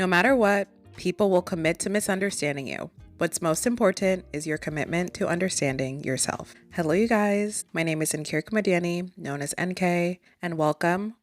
No matter what, people will commit to misunderstanding you. What's most important is your commitment to understanding yourself. Hello, you guys. My name is Nkir Kumadiani, known as NK, and welcome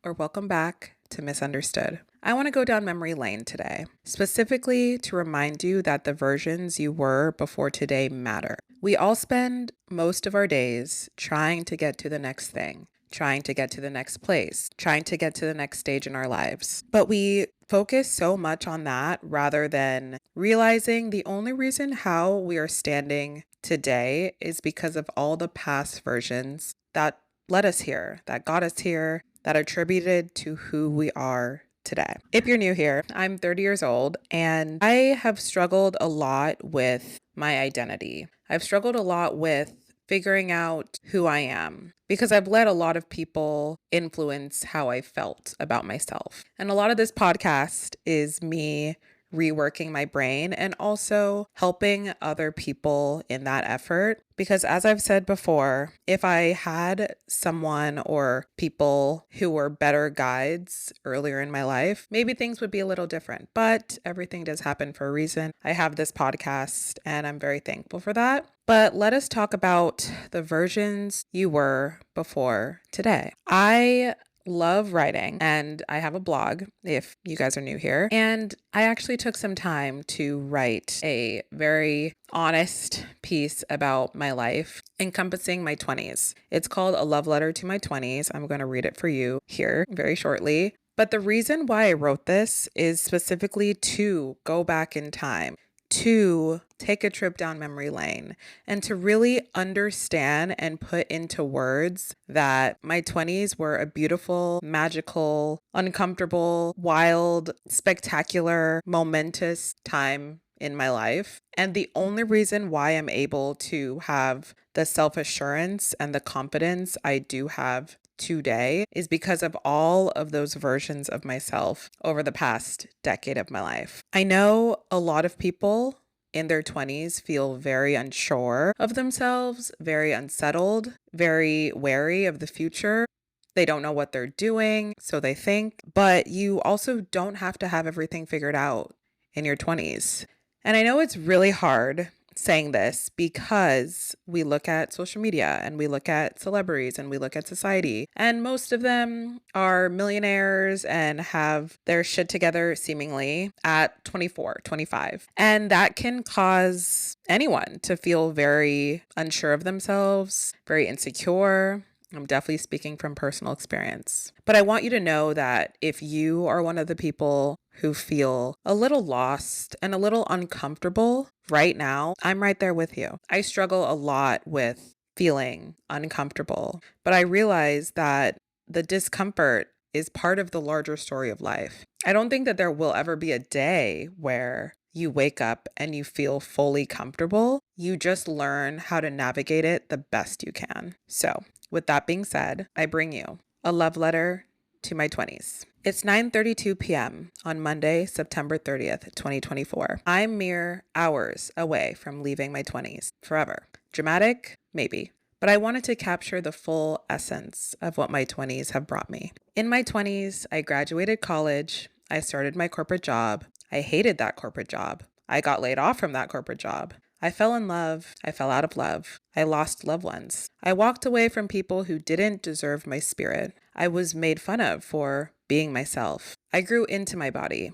back to Misunderstood. I want to go down memory lane today, specifically to remind you that the versions you were before today matter. We all spend most of our days trying to get to the next thing, trying to get to the next place, trying to get to the next stage in our lives. But we focus so much on that rather than realizing the only reason how we are standing today is because of all the past versions that led us here, that got us here, that attributed to who we are today. If you're new here, I'm 30 years old and I have struggled a lot with my identity. I've struggled a lot with figuring out who I am because I've let a lot of people influence how I felt about myself. And a lot of this podcast is me reworking my brain and also helping other people in that effort. Because as I've said before, if I had someone or people who were better guides earlier in my life, maybe things would be a little different. But everything does happen for a reason. I have this podcast and I'm very thankful for that. But let us talk about the versions you were before today. I love writing and I have a blog if you guys are new here. And I actually took some time to write a very honest piece about my life encompassing my 20s. It's called A Love Letter to My 20s. I'm going to read it for you here very shortly. But the reason why I wrote this is specifically to go back in time, to take a trip down memory lane, and to really understand and put into words that my 20s were a beautiful, magical, uncomfortable, wild, spectacular, momentous time in my life. And the only reason why I'm able to have the self-assurance and the confidence I do have today is because of all of those versions of myself over the past decade of my life. I know a lot of people in their 20s feel very unsure of themselves, very unsettled, very wary of the future. They don't know what they're doing, so they think, but you also don't have to have everything figured out in your 20s. And I know it's really hard saying this because we look at social media and we look at celebrities and we look at society, and most of them are millionaires and have their shit together seemingly at 24, 25. And that can cause anyone to feel very unsure of themselves, very insecure. I'm definitely speaking from personal experience. But I want you to know that if you are one of the people who feel a little lost and a little uncomfortable right now, I'm right there with you. I struggle a lot with feeling uncomfortable, but I realize that the discomfort is part of the larger story of life. I don't think that there will ever be a day where you wake up and you feel fully comfortable. You just learn how to navigate it the best you can. So, with that being said, I bring you a love letter to my 20s. It's 9:32 p.m. on Monday, September 30th, 2024. I'm mere hours away from leaving my 20s forever. Dramatic? Maybe. But I wanted to capture the full essence of what my 20s have brought me. In my 20s, I graduated college. I started my corporate job. I hated that corporate job. I got laid off from that corporate job. I fell in love. I fell out of love. I lost loved ones. I walked away from people who didn't deserve my spirit. I was made fun of for being myself. I grew into my body.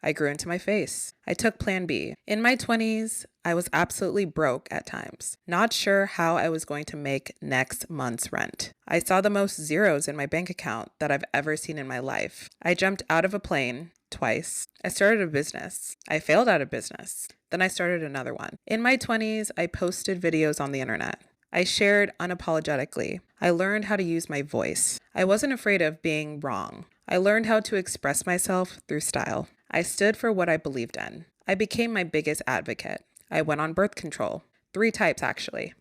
I grew into my face. I took Plan B. In my 20s, I was absolutely broke at times, not sure how I was going to make next month's rent. I saw the most zeros in my bank account that I've ever seen in my life. I jumped out of a plane twice. I started a business. I failed at a business. Then I started another one. In my 20s, I posted videos on the internet. I shared unapologetically. I learned how to use my voice. I wasn't afraid of being wrong. I learned how to express myself through style. I stood for what I believed in. I became my biggest advocate. I went on birth control. 3 types, actually.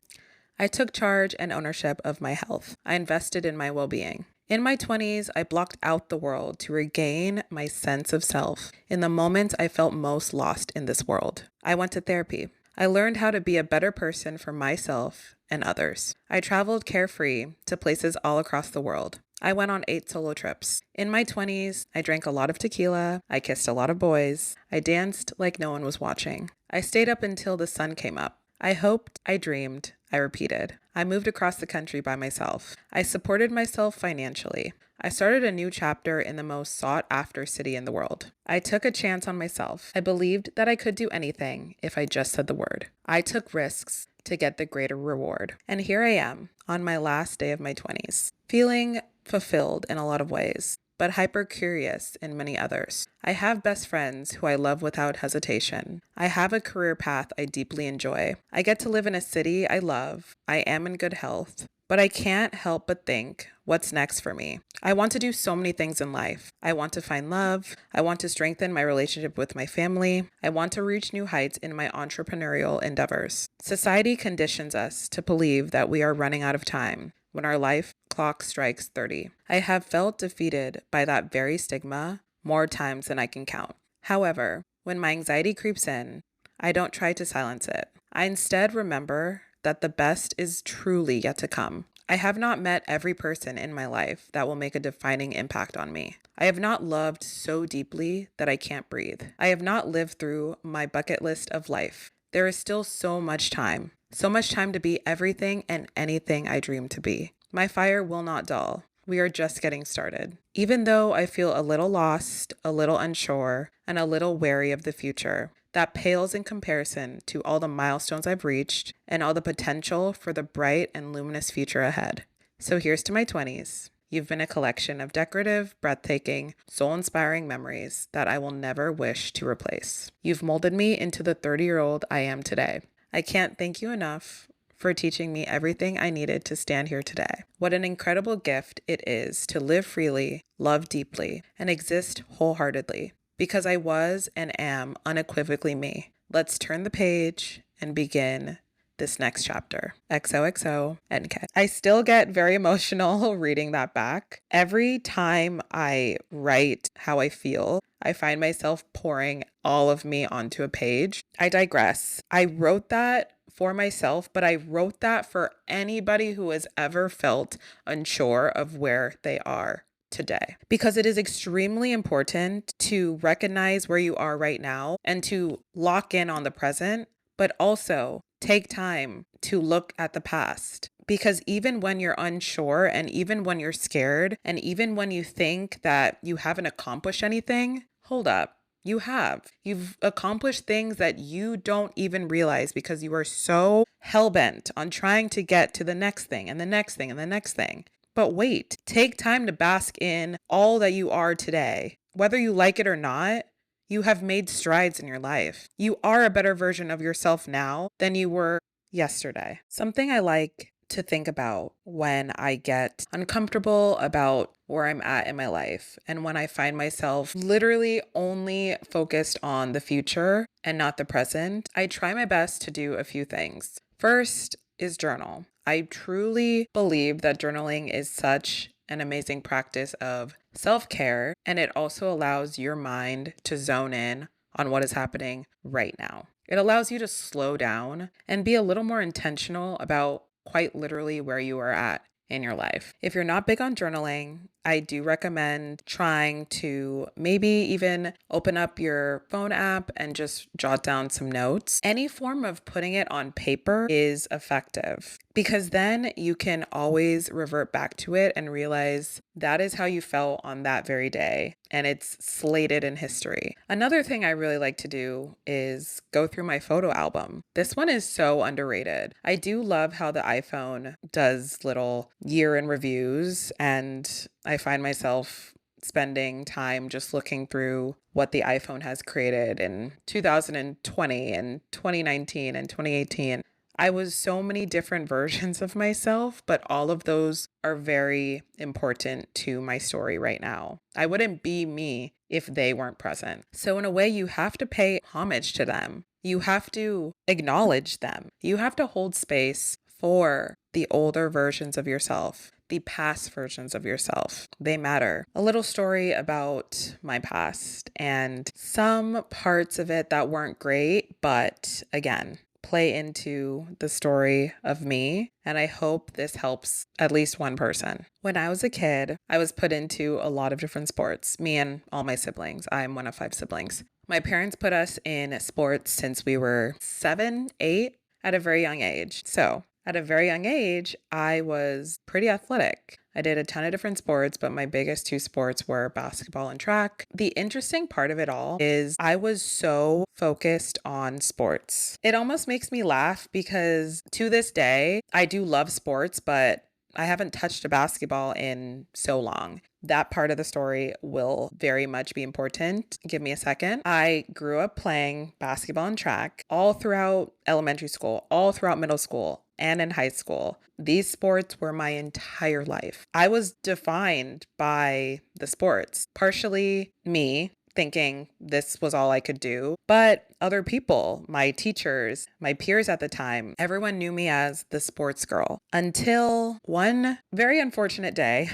I took charge and ownership of my health. I invested in my well-being. In my 20s, I blocked out the world to regain my sense of self in the moments I felt most lost in this world. I went to therapy. I learned how to be a better person for myself and others. I traveled carefree to places all across the world. I went on 8 solo trips. In my 20s, I drank a lot of tequila, I kissed a lot of boys, I danced like no one was watching. I stayed up until the sun came up. I hoped, I dreamed, I repeated. I moved across the country by myself. I supported myself financially. I started a new chapter in the most sought-after city in the world. I took a chance on myself. I believed that I could do anything if I just said the word. I took risks to get the greater reward. And here I am, on my last day of my 20s, feeling fulfilled in a lot of ways, but hyper curious in many others. I have best friends who I love without hesitation. I have a career path I deeply enjoy. I get to live in a city I love. I am in good health. But I can't help but think, what's next for me? I want to do so many things in life. I want to find love. I want to strengthen my relationship with my family. I want to reach new heights in my entrepreneurial endeavors. Society conditions us to believe that we are running out of time when our life clock strikes 30. I have felt defeated by that very stigma more times than I can count. However, when my anxiety creeps in, I don't try to silence it. I instead remember that the best is truly yet to come. I have not met every person in my life that will make a defining impact on me. I have not loved so deeply that I can't breathe. I have not lived through my bucket list of life. There is still so much time to be everything and anything I dream to be. My fire will not dull. We are just getting started. Even though I feel a little lost, a little unsure, and a little wary of the future, that pales in comparison to all the milestones I've reached and all the potential for the bright and luminous future ahead. So here's to my 20s. You've been a collection of decorative, breathtaking, soul-inspiring memories that I will never wish to replace. You've molded me into the 30-year-old I am today. I can't thank you enough for teaching me everything I needed to stand here today. What an incredible gift it is to live freely, love deeply, and exist wholeheartedly. Because I was and am unequivocally me. Let's turn the page and begin this next chapter. XOXO NK. I still get very emotional reading that back. Every time I write how I feel, I find myself pouring all of me onto a page. I digress. I wrote that for myself, but I wrote that for anybody who has ever felt unsure of where they are today, because it is extremely important to recognize where you are right now and to lock in on the present, but also take time to look at the past. Because even when you're unsure and even when you're scared and even when you think that you haven't accomplished anything, hold up. You have. You've accomplished things that you don't even realize because you are so hell-bent on trying to get to the next thing and the next thing and the next thing. But wait, take time to bask in all that you are today. Whether you like it or not, you have made strides in your life. You are a better version of yourself now than you were yesterday. Something I like to think about when I get uncomfortable about where I'm at in my life and when I find myself literally only focused on the future and not the present, I try my best to do a few things. First is journal. I truly believe that journaling is such an amazing practice of self-care, and it also allows your mind to zone in on what is happening right now. It allows you to slow down and be a little more intentional about quite literally where you are at in your life. If you're not big on journaling, I do recommend trying to maybe even open up your phone app and just jot down some notes. Any form of putting it on paper is effective because then you can always revert back to it and realize that is how you felt on that very day and it's slated in history. Another thing I really like to do is go through my photo album. This one is so underrated. I do love how the iPhone does little year in reviews, and I find myself spending time just looking through what the iPhone has created in 2020 and 2019 and 2018. I was so many different versions of myself, but all of those are very important to my story right now. I wouldn't be me if they weren't present. So in a way, you have to pay homage to them. You have to acknowledge them. You have to hold space for the older versions of yourself, the past versions of yourself. They matter. A little story about my past and some parts of it that weren't great, but again, play into the story of me, and I hope this helps at least one person. When I was a kid, I was put into a lot of different sports, me and all my siblings. I'm one of 5 siblings. My parents put us in sports since we were 7, 8 at a very young age. So at a very young age, I was pretty athletic. I did a ton of different sports, but my biggest 2 sports were basketball and track. The interesting part of it all is I was so focused on sports. It almost makes me laugh because to this day, I do love sports, but I haven't touched a basketball in so long. That part of the story will very much be important. Give me a second. I grew up playing basketball and track all throughout elementary school, all throughout middle school, and in high school. These sports were my entire life. I was defined by the sports, partially me thinking this was all I could do, but other people, my teachers, my peers at the time, everyone knew me as the sports girl until one very unfortunate day.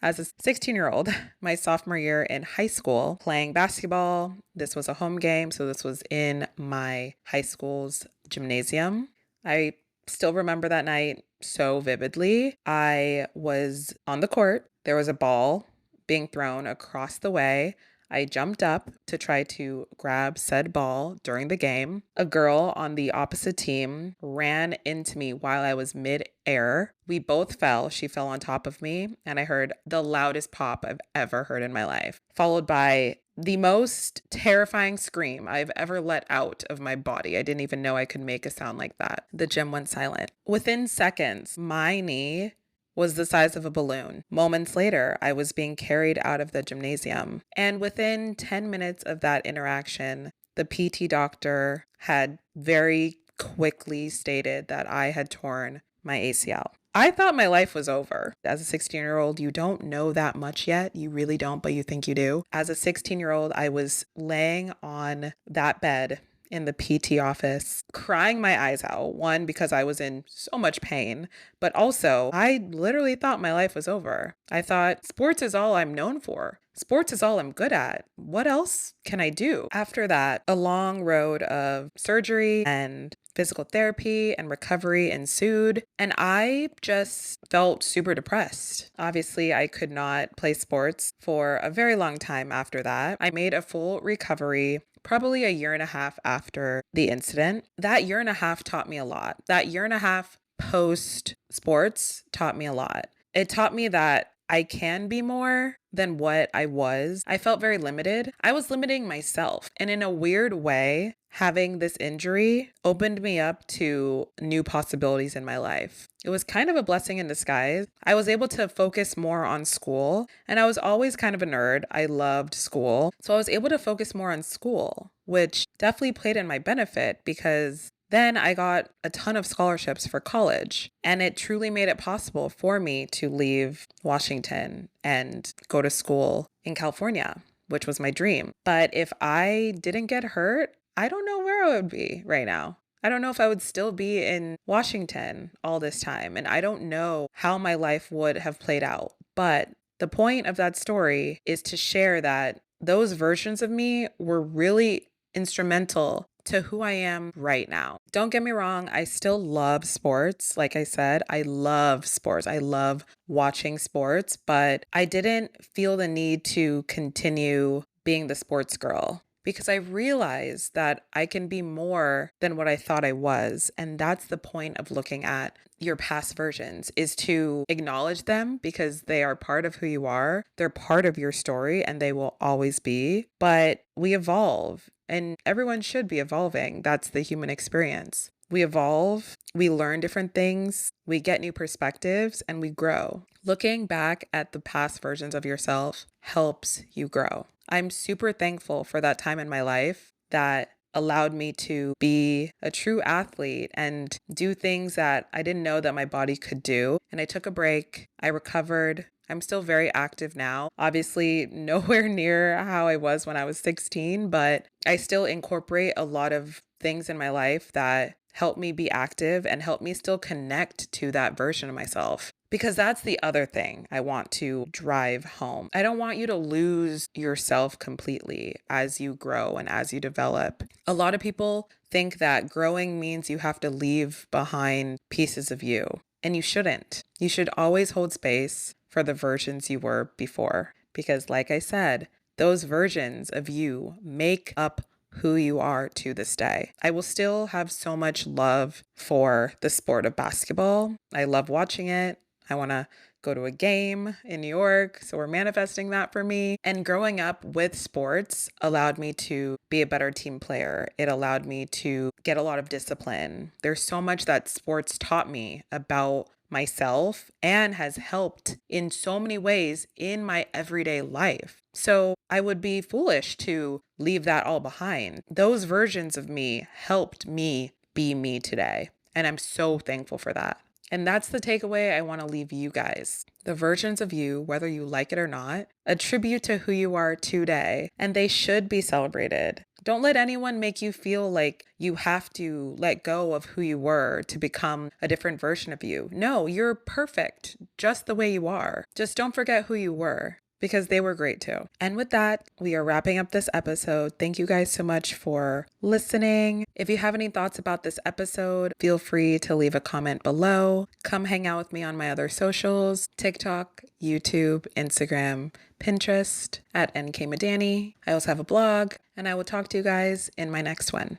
As a 16-year-old, my sophomore year in high school, playing basketball. This was a home game, so this was in my high school's gymnasium. I still remember that night so vividly. I was on the court. There was a ball being thrown across the way. I jumped up to try to grab said ball during the game. A girl on the opposite team ran into me while I was mid-air. We both fell. She fell on top of me, and I heard the loudest pop I've ever heard in my life, followed by the most terrifying scream I've ever let out of my body. I didn't even know I could make a sound like that. The gym went silent. Within seconds, my knee was the size of a balloon. Moments later, I was being carried out of the gymnasium. And within 10 minutes of that interaction, the PT doctor had very quickly stated that I had torn my ACL. I thought my life was over. As a 16-year-old, you don't know that much yet. You really don't, but you think you do. As a 16-year-old, I was laying on that bed in the PT office, crying my eyes out. One, because I was in so much pain, but also I literally thought my life was over. I thought sports is all I'm known for. Sports is all I'm good at. What else can I do? After that, a long road of surgery and physical therapy and recovery ensued, and I just felt super depressed. Obviously, I could not play sports for a very long time after that. I made a full recovery probably a year and a half after the incident. That year and a half taught me a lot. That year and a half post sports taught me a lot. It taught me that I can be more than what I was. I felt very limited. I was limiting myself. And in a weird way, having this injury opened me up to new possibilities in my life. It was kind of a blessing in disguise. I was able to focus more on school, and I was always kind of a nerd. I loved school. So I was able to focus more on school, which definitely played in my benefit because then I got a ton of scholarships for college, and it truly made it possible for me to leave Washington and go to school in California, which was my dream. But if I didn't get hurt, I don't know where I would be right now. I don't know if I would still be in Washington all this time, and I don't know how my life would have played out. But the point of that story is to share that those versions of me were really instrumental to who I am right now. Don't get me wrong, I still love sports. Like I said, I love sports. I love watching sports, but I didn't feel the need to continue being the sports girl because I realized that I can be more than what I thought I was. And that's the point of looking at your past versions, is to acknowledge them because they are part of who you are. They're part of your story and they will always be. But we evolve, and everyone should be evolving. That's the human experience. We evolve, we learn different things, we get new perspectives, and we grow. Looking back at the past versions of yourself helps you grow. I'm super thankful for that time in my life that allowed me to be a true athlete and do things that I didn't know that my body could do. And I took a break. I recovered. I'm still very active now. Obviously, nowhere near how I was when I was 16, but I still incorporate a lot of things in my life that help me be active, and help me still connect to that version of myself. Because that's the other thing I want to drive home. I don't want you to lose yourself completely as you grow and as you develop. A lot of people think that growing means you have to leave behind pieces of you, and you shouldn't. You should always hold space for the versions you were before. Because like I said, those versions of you make up who you are to this day. I will still have so much love for the sport of basketball. I love watching it. I want to go to a game in New York. So we're manifesting that for me. And growing up with sports allowed me to be a better team player. It allowed me to get a lot of discipline. There's so much that sports taught me about myself and has helped in so many ways in my everyday life. So I would be foolish to leave that all behind. Those versions of me helped me be me today. And I'm so thankful for that. And that's the takeaway I want to leave you guys. The versions of you, whether you like it or not, attribute to who you are today, and they should be celebrated. Don't let anyone make you feel like you have to let go of who you were to become a different version of you. No, you're perfect just the way you are. Just don't forget who you were, because they were great too. And with that, we are wrapping up this episode. Thank you guys so much for listening. If you have any thoughts about this episode, feel free to leave a comment below. Come hang out with me on my other socials, TikTok, YouTube, Instagram, Pinterest at NK Madani. I also have a blog, and I will talk to you guys in my next one.